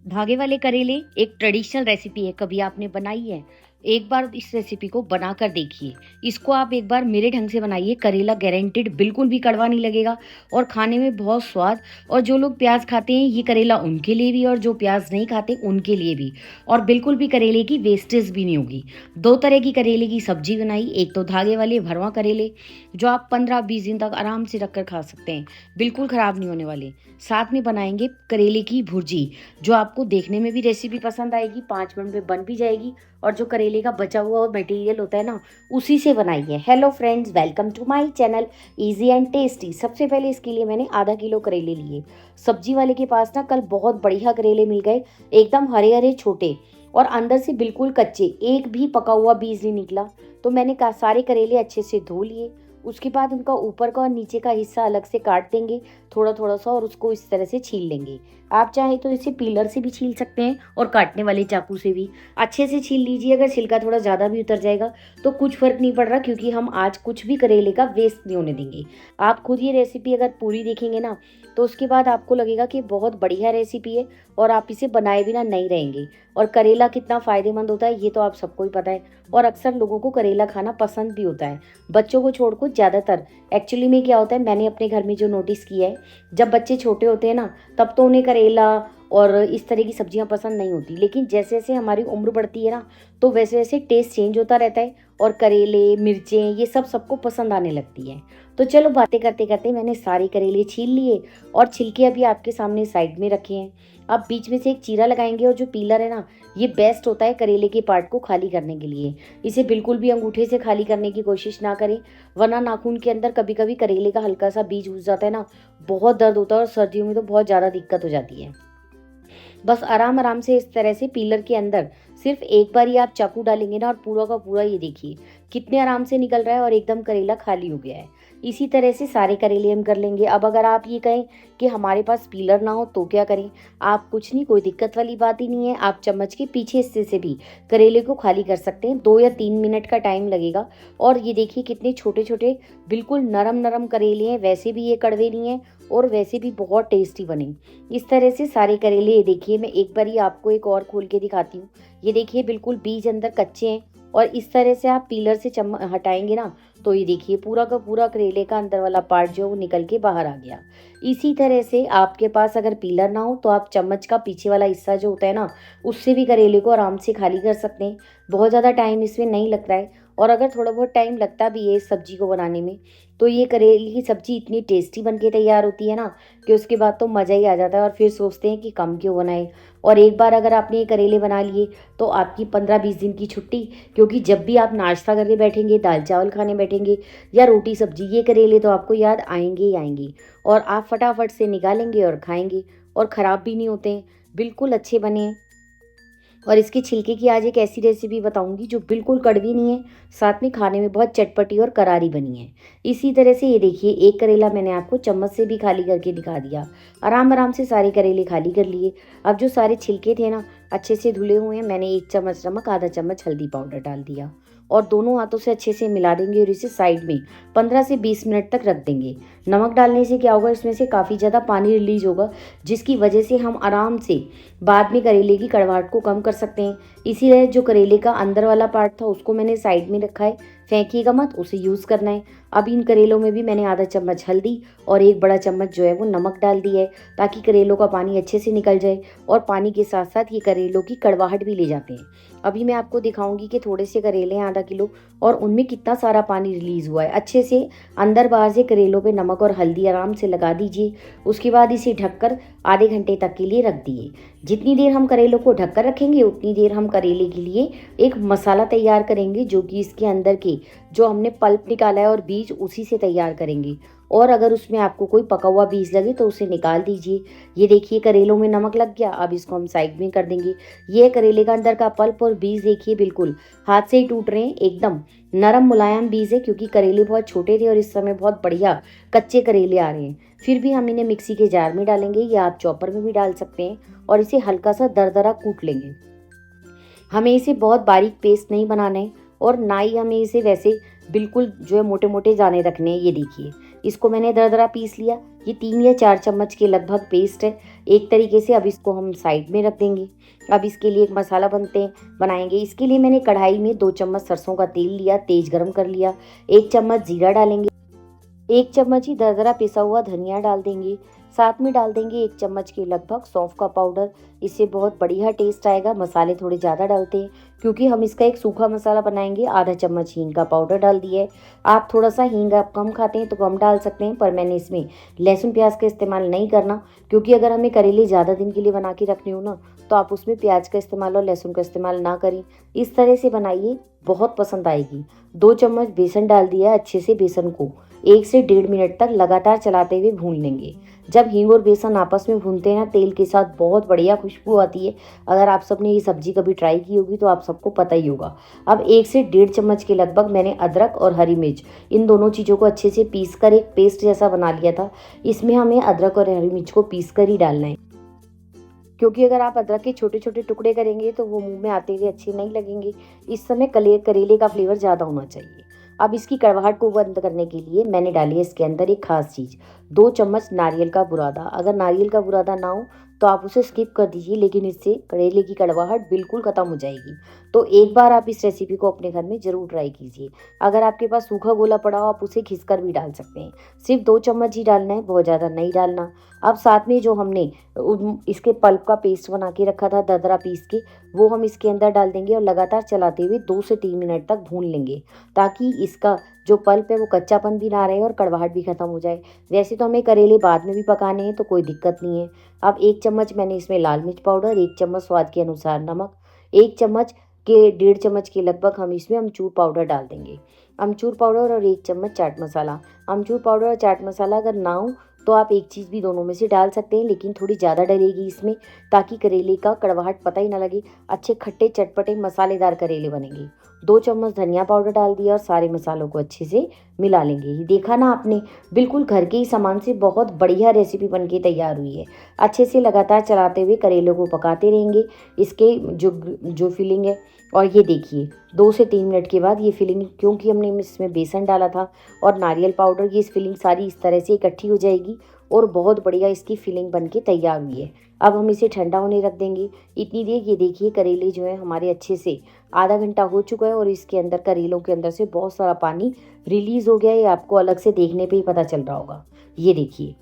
धागे वाले करेले एक ट्रेडिशनल रेसिपी है। कभी आपने बनाई है? एक बार इस रेसिपी को बनाकर देखिए। इसको आप एक बार मेरे ढंग से बनाइए, करेला गारंटेड बिल्कुल भी कड़वा नहीं लगेगा और खाने में बहुत स्वाद। और जो लोग प्याज खाते हैं ये करेला उनके लिए भी, और जो प्याज नहीं खाते उनके लिए भी। और बिल्कुल भी करेले की वेस्टेज भी नहीं होगी। दो तरह की करेले की सब्जी बनाई, एक तो धागे वाले भरवा करेले जो आप 15-20 दिन तक आराम से रखकर खा सकते हैं, बिल्कुल ख़राब नहीं होने वाले। साथ में बनाएंगे करेले की भुर्जी, जो आपको देखने में भी रेसिपी पसंद आएगी, 5 मिनट में बन भी जाएगी। और जो करेले का बचा हुआ मटेरियल होता है ना, उसी से बनाइए। Hello friends, welcome to my channel easy and tasty. सबसे पहले इसके लिए मैंने आधा किलो करेले लिए। सब्जी वाले के पास ना कल बहुत बढ़िया करेले मिल गए, एकदम हरे हरे छोटे और अंदर से बिल्कुल कच्चे, एक भी पका हुआ बीज नहीं निकला। तो मैंने सारे करेले अच्छे से धो लिए। उसके बाद उनका ऊपर का और नीचे का हिस्सा अलग से काट देंगे थोड़ा थोड़ा सा, और उसको इस तरह से छील लेंगे। आप चाहे तो इसे पीलर से भी छील सकते हैं और काटने वाले चाकू से भी अच्छे से छील लीजिए। अगर छिलका थोड़ा ज़्यादा भी उतर जाएगा तो कुछ फर्क नहीं पड़ रहा, क्योंकि हम आज कुछ भी करेले का वेस्ट नहीं होने देंगे। आप खुद ये रेसिपी अगर पूरी देखेंगे ना, तो उसके बाद आपको लगेगा कि बहुत बढ़िया रेसिपी है और आप इसे बनाए बिना नहीं रहेंगे। और करेला कितना फ़ायदेमंद होता है ये तो आप सबको ही पता है, और अक्सर लोगों को करेला खाना पसंद भी होता है, बच्चों को छोड़कर ज़्यादातर। एक्चुअली में क्या होता है, मैंने अपने घर में जो नोटिस किया है, जब बच्चे छोटे होते हैं ना, तब तो उन्हें करेला और इस तरह की सब्जियां पसंद नहीं होती। लेकिन जैसे जैसे हमारी उम्र बढ़ती है ना, तो वैसे वैसे टेस्ट चेंज होता रहता है और करेले मिर्चें ये सब सबको पसंद आने लगती है। तो चलो, बातें करते करते मैंने सारे करेले छील लिए और छिलके अभी आपके सामने साइड में रखे हैं। अब बीच में से एक चीरा लगाएंगे, और जो पीलर है ना, ये बेस्ट होता है करेले के पार्ट को खाली करने के लिए। इसे बिल्कुल भी अंगूठे से खाली करने की कोशिश ना करें, वरना नाखून के अंदर कभी कभी करेले का हल्का सा बीज घुस जाता है ना, बहुत दर्द होता है और सर्दियों में तो बहुत ज़्यादा दिक्कत हो जाती है। बस आराम आराम से इस तरह से पीलर के अंदर सिर्फ एक बार ही आप चाकू डालेंगे ना, और पूरा का पूरा ये देखिए कितने आराम से निकल रहा है और एकदम करेला खाली हो गया है। इसी तरह से सारे करेले हम कर लेंगे। अब अगर आप ये कहें कि हमारे पास पीलर ना हो तो क्या करें, आप कुछ नहीं, कोई दिक्कत वाली बात ही नहीं है। आप चम्मच के पीछे हिस्से से भी करेले को खाली कर सकते हैं। 2 या 3 मिनट का टाइम लगेगा। और ये देखिए कितने छोटे छोटे बिल्कुल नरम नरम करेले हैं, वैसे भी ये कड़वे नहीं हैं और वैसे भी बहुत टेस्टी बने। इस तरह से सारे करेले, ये देखिए मैं एक बार ही आपको एक और खोल के दिखाती हूँ। ये देखिए बिल्कुल बीज अंदर कच्चे हैं, और इस तरह से आप पीलर से हटाएंगे ना, तो ये देखिए पूरा का पूरा करेले का अंदर वाला पार्ट जो है वो निकल के बाहर आ गया। इसी तरह से आपके पास अगर पीलर ना हो तो आप चम्मच का पीछे वाला हिस्सा जो होता है ना, उससे भी करेले को आराम से खाली कर सकते हैं। बहुत ज़्यादा टाइम इसमें नहीं लगता है, और अगर थोड़ा बहुत टाइम लगता भी है इस सब्जी को बनाने में, तो ये करेले की सब्जी इतनी टेस्टी बन के तैयार होती है ना, कि उसके बाद तो मज़ा ही आ जाता है। और फिर सोचते हैं कि कम क्यों बनाए। और एक बार अगर आपने ये करेले बना लिए तो आपकी 15-20 दिन की छुट्टी, क्योंकि जब भी आप नाश्ता करके बैठेंगे, दाल चावल खाने बैठेंगे या रोटी सब्जी, ये करेले तो आपको याद आएंगे ही आएंगे, और आप फटाफट से निकालेंगे और खाएंगे। और ख़राब भी नहीं होते हैं, बिल्कुल अच्छे बने हैं। और इसके छिलके की आज एक ऐसी रेसिपी बताऊंगी जो बिल्कुल कड़वी नहीं है, साथ में खाने में बहुत चटपटी और करारी बनी है। इसी तरह से ये देखिए एक करेला मैंने आपको चम्मच से भी खाली करके दिखा दिया। आराम आराम से सारे करेले खाली कर लिए। अब जो सारे छिलके थे ना, अच्छे से धुले हुए हैं, मैंने 1 चम्मच नमक, आधा चम्मच हल्दी पाउडर डाल दिया, और दोनों हाथों से अच्छे से मिला देंगे और इसे साइड में 15 से 20 मिनट तक रख देंगे। नमक डालने से क्या होगा, इसमें से काफ़ी ज़्यादा पानी रिलीज होगा, जिसकी वजह से हम आराम से बाद में करेले की कड़वाहट को कम कर सकते हैं। इसीलिए जो करेले का अंदर वाला पार्ट था उसको मैंने साइड में रखा है, फेंकिएगा मत, उसे यूज़ करना है। अब इन करेलों में भी मैंने आधा चम्मच हल्दी और 1 बड़ा चम्मच जो है वो नमक डाल दिया है, ताकि करेलों का पानी अच्छे से निकल जाए, और पानी के साथ साथ ये करेलों की कड़वाहट भी ले जाते हैं। अभी मैं आपको दिखाऊंगी कि थोड़े से करेले हैं, आधा किलो, और उनमें कितना सारा पानी रिलीज़ हुआ है। अच्छे से अंदर बाहर से करेलों पे नमक और हल्दी आराम से लगा दीजिए। उसके बाद इसे ढककर आधे घंटे तक के लिए रख दिए। जितनी देर हम करेलों को ढककर रखेंगे उतनी देर हम करेले के लिए एक मसाला तैयार करेंगे, जो कि इसके अंदर के जो हमने पल्प निकाला है और बीज, उसी से तैयार करेंगे। और अगर उसमें आपको कोई पका हुआ बीज लगे तो उसे निकाल दीजिए। ये देखिए करेलों में नमक लग गया, अब इसको हम साइड में कर देंगे। ये करेले का अंदर का पल्प और बीज देखिए बिल्कुल हाथ से ही टूट रहे हैं, एकदम नरम मुलायम बीज है, क्योंकि करेले बहुत छोटे थे और इस समय बहुत बढ़िया कच्चे करेले आ रहे हैं। फिर भी हम इन्हें मिक्सी के जार में डालेंगे, या आप चॉपर में भी डाल सकते हैं, और इसे हल्का सा दरदरा कूट लेंगे। हमें इसे बहुत बारीक पेस्ट नहीं बनाना है, और ना ही हमें इसे वैसे बिल्कुल जो है मोटे मोटे दाने रखने हैं। ये देखिए इसको मैंने दरदरा पीस लिया। ये 3 या 4 चम्मच के लगभग पेस्ट है एक तरीके से। अब इसको हम साइड में रख देंगे। अब इसके लिए एक मसाला बनाएंगे। इसके लिए मैंने कढ़ाई में 2 चम्मच सरसों का तेल लिया, तेज गरम कर लिया। 1 चम्मच जीरा डालेंगे, 1 चम्मच ही दरदरा पिसा हुआ धनिया डाल देंगे। साथ में डाल देंगे 1 चम्मच के लगभग सौंफ का पाउडर। इससे बहुत बढ़िया टेस्ट आएगा। मसाले थोड़े ज़्यादा डालते हैं क्योंकि हम इसका एक सूखा मसाला बनाएंगे। आधा चम्मच हींग का पाउडर डाल दिया है। आप थोड़ा सा हींग आप कम खाते हैं तो कम डाल सकते हैं, पर मैंने इसमें लहसुन प्याज का इस्तेमाल नहीं करना, क्योंकि अगर हमें करेले ज़्यादा दिन के लिए बना के रखने हो ना, तो आप उसमें प्याज का इस्तेमाल और लहसुन का इस्तेमाल ना करें। इस तरह से बनाइए, बहुत पसंद आएगी। 2 चम्मच बेसन डाल दिया। अच्छे से बेसन को 1 से 1.5 मिनट तक लगातार चलाते हुए भून लेंगे। जब हींग और बेसन आपस में भूनते हैं ना तेल के साथ, बहुत बढ़िया खुशबू आती है। अगर आप सबने ये सब्जी कभी ट्राई की होगी तो आप सबको पता ही होगा। अब 1 से 1.5 चम्मच के लगभग मैंने अदरक और हरी मिर्च, इन दोनों चीज़ों को अच्छे से पीस कर एक पेस्ट जैसा बना लिया था। इसमें हमें अदरक और हरी मिर्च को पीस कर ही डालना है, क्योंकि अगर आप अदरक के छोटे छोटे टुकड़े करेंगे तो वो मुंह में आते हुए अच्छे नहीं लगेंगे। इस समय करेले का फ्लेवर ज़्यादा होना चाहिए। अब इसकी कड़वाहट को बंद करने के लिए मैंने डाली है इसके अंदर एक खास चीज़, 2 चम्मच नारियल का बुरादा। अगर नारियल का बुरादा ना हो तो आप उसे स्किप कर दीजिए, लेकिन इससे करेले की कड़वाहट बिल्कुल ख़त्म हो जाएगी। तो एक बार आप इस रेसिपी को अपने घर में ज़रूर ट्राई कीजिए। अगर आपके पास सूखा गोला पड़ा हो आप उसे घिसकर भी डाल सकते हैं। सिर्फ 2 चम्मच ही डालना है, बहुत ज़्यादा नहीं डालना। अब साथ में जो हमने इसके पल्प का पेस्ट बना के रखा था दरदरा पीस के, वो हम इसके अंदर डाल देंगे और लगातार चलाते हुए 2 से 3 मिनट तक भून लेंगे, ताकि इसका जो पल्प है वो कच्चापन भी ना रहे और कड़वाहट भी खत्म हो जाए। वैसे तो हमें करेले बाद में भी पकाने हैं तो कोई दिक्कत नहीं है। अब 1 चम्मच मैंने इसमें लाल मिर्च पाउडर, 1 चम्मच स्वाद के अनुसार नमक, 1 चम्मच के 1.5 चम्मच के लगभग हम इसमें अमचूर पाउडर डाल देंगे। अमचूर पाउडर और 1 चम्मच चाट मसाला। अमचूर पाउडर और चाट मसाला अगर ना हो तो आप एक चीज़ भी दोनों में से डाल सकते हैं, लेकिन थोड़ी ज़्यादा डलेगी इसमें, ताकि करेले का कड़वाहट पता ही ना लगे। अच्छे खट्टे चटपटे मसालेदार करेले बनेंगे। 2 चम्मच धनिया पाउडर डाल दिया और सारे मसालों को अच्छे से मिला लेंगे। ये देखा ना आपने, बिल्कुल घर के ही सामान से बहुत बढ़िया रेसिपी बनके तैयार हुई है। अच्छे से लगातार चलाते हुए करेलों को पकाते रहेंगे। इसके जो फिलिंग है, और ये देखिए 2 से 3 मिनट के बाद ये फिलिंग, क्योंकि हमने इसमें बेसन डाला था और नारियल पाउडर, ये इस फिलिंग सारी इस तरह से इकट्ठी हो जाएगी और बहुत बढ़िया इसकी फिलिंग बनके तैयार हुई है। अब हम इसे ठंडा होने रख देंगे। इतनी देर ये देखिए करेले जो है हमारे अच्छे से आधा घंटा हो चुका है और इसके अंदर करेलों के अंदर से बहुत सारा पानी रिलीज़ हो गया है। ये आपको अलग से देखने पे ही पता चल रहा होगा। ये देखिए,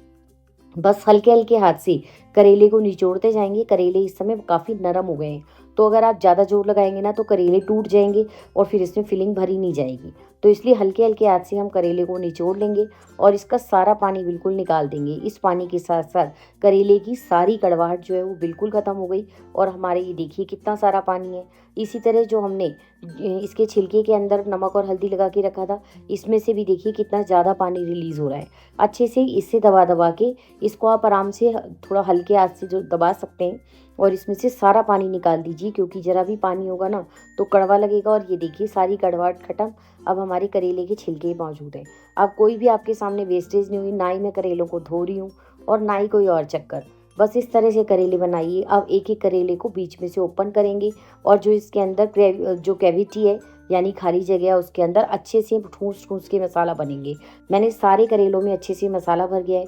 बस हल्के हल्के हाथ से करेले को निचोड़ते जाएंगे। करेले इस समय काफ़ी नरम हो गए हैं, तो अगर आप ज़्यादा जोर लगाएंगे ना तो करेले टूट जाएंगे और फिर इसमें फिलिंग भरी नहीं जाएगी। तो इसलिए हल्के हल्के हाथ से हम करेले को निचोड़ लेंगे और इसका सारा पानी बिल्कुल निकाल देंगे। इस पानी के साथ साथ करेले की सारी कड़वाहट जो है वो बिल्कुल ख़त्म हो गई और हमारे ये देखिए कितना सारा पानी है। इसी तरह जो हमने इसके छिलके के अंदर नमक और हल्दी लगा के रखा था, इसमें से भी देखिए कितना ज़्यादा पानी रिलीज़ हो रहा है। अच्छे से इससे दबा दबा के इसको आप आराम से थोड़ा हल्के हाथ से जो दबा सकते हैं और इसमें से सारा पानी निकाल दीजिए, क्योंकि ज़रा भी पानी होगा ना तो कड़वा लगेगा। और ये देखिए सारी कड़वाहट खत्म। अब हमारे करेले के छिलके मौजूद हैं। अब कोई भी आपके सामने वेस्टेज नहीं हुई, ना ही मैं करेलों को धो रही हूँ और ना ही कोई और चक्कर। बस इस तरह से करेले बनाइए। अब एक एक करेले को बीच में से ओपन करेंगे और जो इसके अंदर जो कैविटी है यानी खाली जगह है, उसके अंदर अच्छे से ठूस ठूस के मसाला बनेंगे। मैंने सारे करेलों में अच्छे से मसाला भर गया है।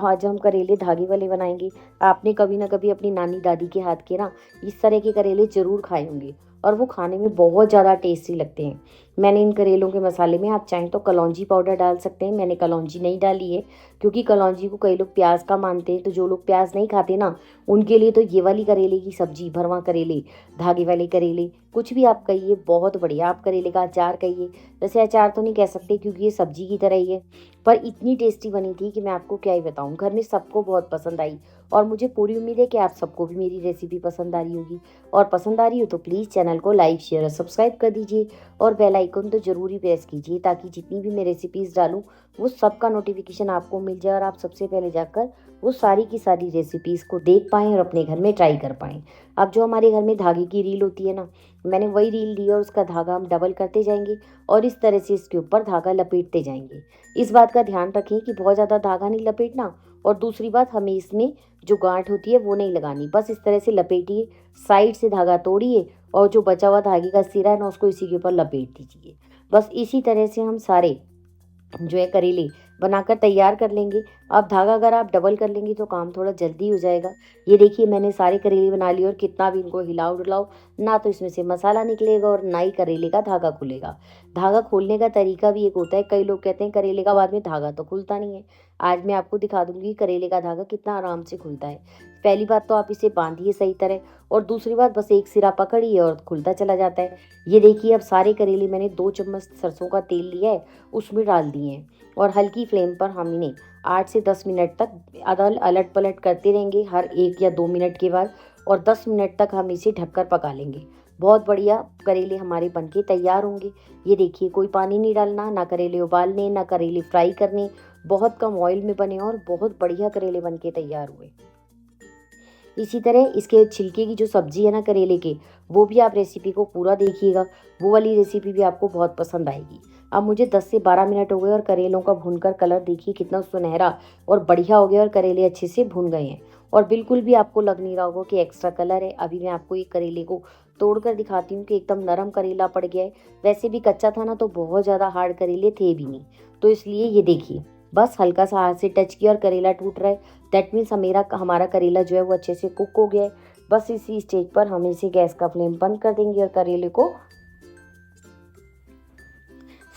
आज हम करेले धागे वाले बनाएंगे। आपने कभी ना कभी अपनी नानी दादी के हाथ के ना इस तरह के करेले ज़रूर खाए होंगे और वो खाने में बहुत ज़्यादा टेस्टी लगते हैं। मैंने इन करेलों के मसाले में आप चाहें तो कलौंजी पाउडर डाल सकते हैं। मैंने कलौंजी नहीं डाली है क्योंकि कलौंजी को कई लोग प्याज का मानते हैं, तो जो लोग प्याज नहीं खाते ना उनके लिए तो ये वाली करेले की सब्जी, भरवा करेले, धागे वाले करेले, कुछ भी आप कहिए, बहुत बढ़िया। आप करेले का अचार कहिए, वैसे अचार तो नहीं कह सकते क्योंकि ये सब्जी की तरह ही है, पर इतनी टेस्टी बनी थी कि मैं आपको क्या ही बताऊँ। घर में सबको बहुत पसंद आई और मुझे पूरी उम्मीद है कि आप सबको भी मेरी रेसिपी पसंद आ रही होगी। और पसंद आ रही हो तो प्लीज़ चैनल को लाइक, शेयर और सब्सक्राइब कर दीजिए और बेल आइकन तो ज़रूर ही प्रेस कीजिए, ताकि जितनी भी मैं रेसिपीज़ डालूँ वो सबका नोटिफिकेशन आपको मिल जाए और आप सबसे पहले जाकर वो सारी की सारी रेसिपीज़ को देख पाएँ और अपने घर में ट्राई कर पाएँ। अब जो हमारे घर में धागे की रील होती है ना, मैंने वही रील ली और उसका धागा हम डबल करते जाएंगे और इस तरह से इसके ऊपर धागा लपेटते जाएंगे। इस बात का ध्यान रखें कि बहुत ज़्यादा धागा नहीं लपेटना, और दूसरी बात, हमें इसमें जो गांठ होती है वो नहीं लगानी। बस इस तरह से लपेटिए, साइड से धागा तोड़िए और जो बचा हुआ धागे का सिरा है ना उसको इसी के ऊपर लपेट दीजिए। बस इसी तरह से हम सारे जो है करेले बनाकर तैयार कर लेंगे। अब धागा अगर आप डबल कर लेंगी तो काम थोड़ा जल्दी हो जाएगा। ये देखिए मैंने सारे करेले बना लिए और कितना भी इनको हिलाओ डुलाओ ना तो इसमें से मसाला निकलेगा और ना ही करेले का धागा खुलेगा। धागा खोलने का तरीका भी एक होता है। कई लोग कहते हैं करेले का बाद में धागा तो खुलता नहीं है। आज मैं आपको दिखा दूंगी करेले का धागा कितना आराम से खुलता है। पहली बात तो आप इसे बांधिए सही तरह, और दूसरी बात बस एक सिरा पकड़िए और खुलता चला जाता है। ये देखिए अब सारे करेले मैंने 2 चम्मच सरसों का तेल लिया है, उसमें डाल दिए हैं और हल्की फ्लेम पर हम इन्हें 8 से 10 मिनट तक अदल अलट पलट करते रहेंगे हर 1 या 2 मिनट के बाद, और 10 मिनट तक हम इसे ढककर पका लेंगे। बहुत बढ़िया करेले हमारे बनके तैयार होंगे। ये देखिए कोई पानी नहीं डालना, ना करेले उबालने ना करेले फ्राई करने, बहुत कम ऑयल में बने और बहुत बढ़िया करेले बनके तैयार हुए। इसी तरह इसके छिलके की जो सब्जी है ना करेले के, वो भी आप रेसिपी को पूरा देखिएगा, वो वाली रेसिपी भी आपको बहुत पसंद आएगी। अब मुझे 10 से 12 मिनट हो गए और करेलों का भूनकर कलर देखिए कितना सुनहरा और बढ़िया हो गया और करेले अच्छे से भून गए हैं और बिल्कुल भी आपको लग नहीं रहा होगा कि एक्स्ट्रा कलर है। अभी मैं आपको एक करेले को तोड़कर दिखाती हूँ कि एकदम नरम करेला पड़ गया है। वैसे भी कच्चा था ना तो बहुत ज़्यादा हार्ड करेले थे भी नहीं, तो इसलिए ये देखिए बस हल्का सा हाथ से टच किया और करेला टूट रहा है। दैट मीन्स हमारा करेला जो है वो अच्छे से कुक हो गया है। बस इसी स्टेज पर हम इसे गैस का फ्लेम बंद कर देंगे और करेले को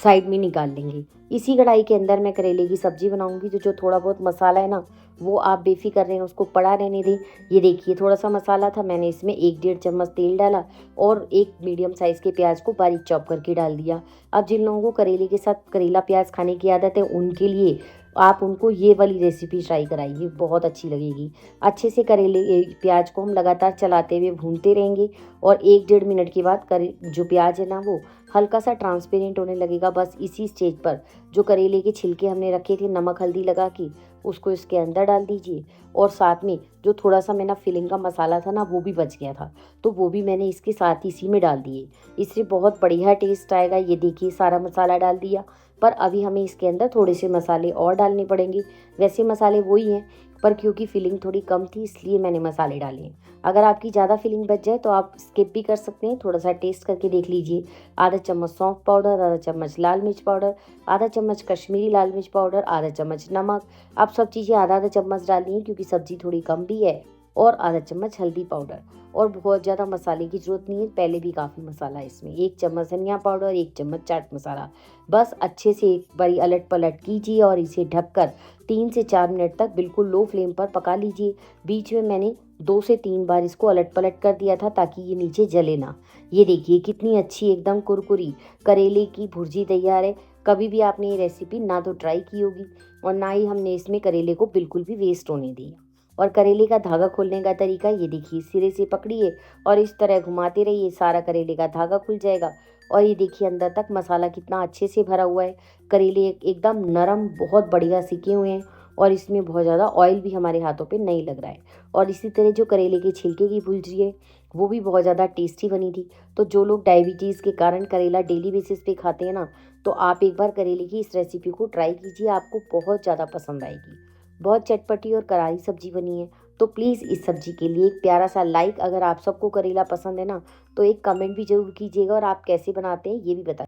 साइड में निकाल लेंगे। इसी कढ़ाई के अंदर मैं करेले की सब्जी बनाऊंगी, तो जो थोड़ा बहुत मसाला है ना वो आप बेफिक्र रहें, उसको पड़ा रहने दें। ये देखिए थोड़ा सा मसाला था, मैंने इसमें 1 डेढ़ चम्मच तेल डाला और एक मीडियम साइज़ के प्याज को बारीक चॉप करके डाल दिया। अब जिन लोगों को करेले के साथ करेला प्याज खाने की आदत है उनके लिए आप उनको ये वाली रेसिपी ट्राई कराइए, बहुत अच्छी लगेगी। अच्छे से करेले प्याज को हम लगातार चलाते हुए भूनते रहेंगे और 1 डेढ़ मिनट के बाद करे जो प्याज है ना वो हल्का सा ट्रांसपेरेंट होने लगेगा। बस इसी स्टेज पर जो करेले के छिलके हमने रखे थे नमक हल्दी लगा के, उसको इसके अंदर डाल दीजिए और साथ में जो थोड़ा सा मेरा फिलिंग का मसाला था ना वो भी बच गया था, तो वो भी मैंने इसके साथ इसी में डाल दिए। इससे बहुत बढ़िया टेस्ट आएगा। ये देखिए सारा मसाला डाल दिया, पर अभी हमें इसके अंदर थोड़े से मसाले और डालने पड़ेंगे। वैसे मसाले वही हैं, पर क्योंकि फिलिंग थोड़ी कम थी इसलिए मैंने मसाले डाले हैं। अगर आपकी ज़्यादा फिलिंग बच जाए तो आप स्किप भी कर सकते हैं, थोड़ा सा टेस्ट करके देख लीजिए। आधा चम्मच सौंफ पाउडर, आधा चम्मच लाल मिर्च पाउडर, आधा चम्मच कश्मीरी लाल मिर्च पाउडर, आधा चम्मच नमक। आप सब चीज़ें आधा आधा चम्मच डालिए क्योंकि सब्ज़ी थोड़ी कम भी है, और आधा चम्मच हल्दी पाउडर। और बहुत ज़्यादा मसाले की ज़रूरत नहीं है, पहले भी काफ़ी मसाला है इसमें। 1 चम्मच धनिया पाउडर, 1 चम्मच चाट मसाला। बस अच्छे से एक बारी अलट पलट कीजिए और इसे ढककर 3 से 4 मिनट तक बिल्कुल लो फ्लेम पर पका लीजिए। बीच में मैंने 2 से 3 बार इसको अलट पलट कर दिया था ताकि ये नीचे जले ना। ये देखिए कितनी अच्छी एकदम कुरकुरी करेले की भुर्जी तैयार है। कभी भी आपने ये रेसिपी ना तो ट्राई की होगी और ना ही हमने इसमें करेले को बिल्कुल भी वेस्ट होने दिया। और करेले का धागा खोलने का तरीका ये देखिए, सिरे से पकड़िए और इस तरह घुमाते रहिए, सारा करेले का धागा खुल जाएगा। और ये देखिए अंदर तक मसाला कितना अच्छे से भरा हुआ है। करेले एकदम नरम बहुत बढ़िया सिके हुए हैं और इसमें बहुत ज़्यादा ऑयल भी हमारे हाथों पे नहीं लग रहा है। और इसी तरह जो करेले के छिलके की भुर्जी है वो भी बहुत ज़्यादा टेस्टी बनी थी। तो जो लोग डायबिटीज़ के कारण करेला डेली बेसिस पे खाते हैं ना, तो आप एक बार करेले की इस रेसिपी को ट्राई कीजिए, आपको बहुत ज़्यादा पसंद आएगी। बहुत चटपटी और करारी सब्जी बनी है। तो प्लीज़ इस सब्जी के लिए एक प्यारा सा लाइक, अगर आप सबको करेला पसंद है ना तो एक कमेंट भी ज़रूर कीजिएगा और आप कैसे बनाते हैं ये भी बताइए।